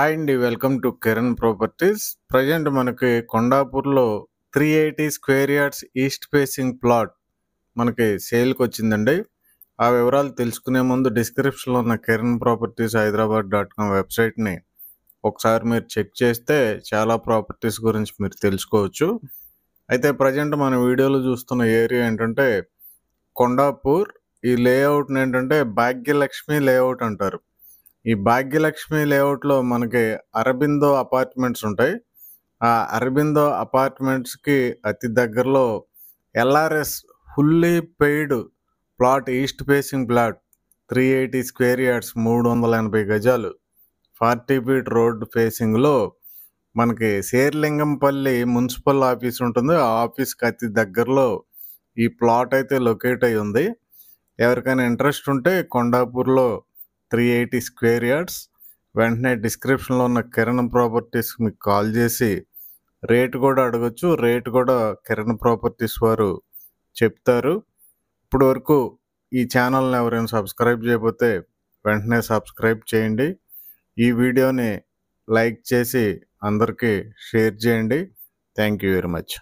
Hi అండి. Welcome to Kiran properties. Present మనకి కొండాపూర్‌లో 380 square yards east facing plot మనకి సేల్‌కి వచ్చిందండి. ఆ వివరాలు తెలుసుకునే ముందు డిస్క్రిప్షన్‌లో ఉన్న కిరణ్ ప్రాపర్టీస్ హైదరాబాద్.com వెబ్సైట్‌ని ఒకసారి మీరు చెక్ చేస్తే చాలా ప్రాపర్టీస్ గురించి మీరు తెలుసుకోవచ్చు. అయితే ప్రజెంట్ మన వీడియోలో చూస్తున్న ఏరియా ఏంటంటే కొండాపూర్. ఈ లేఅవుట్‌ని ఏంటంటే భాగ్యలక్ష్మి లేఅవుట్ అంటారు. ఈ భాగ్యలక్ష్మి లేఅవుట్లో మనకి అరబిందో అపార్ట్మెంట్స్ ఉంటాయి. ఆ అరబిందో అపార్ట్మెంట్స్కి అతి దగ్గరలో LRS fully paid plot, east facing plot, 380 square yards, 380 గజాలు, 40 ఫీట్ రోడ్ ఫేసింగ్లో మనకి శేర్లింగంపల్లి మున్సిపల్ ఆఫీస్ ఉంటుంది. ఆ ఆఫీస్కి అతి దగ్గరలో ఈ ప్లాట్ అయితే లొకేట్ అయి ఉంది. ఎవరికైనా ఇంట్రెస్ట్ ఉంటే కొండాపూర్లో 380 స్క్వేర్ యార్డ్స్, వెంటనే డిస్క్రిప్షన్లో ఉన్న కిరణ్ ప్రాపర్టీస్ మీకు కాల్ చేసి రేట్ కూడా అడగచ్చు. రేట్ కూడా కిరణ్ ప్రాపర్టీస్ వారు చెప్తారు. ఇప్పుడు వరకు ఈ ఛానల్ని ఎవరైనా సబ్స్క్రైబ్ చేయకపోతే వెంటనే సబ్స్క్రైబ్ చేయండి. ఈ వీడియోని లైక్ చేసి అందరికీ షేర్ చేయండి. Thank you very much.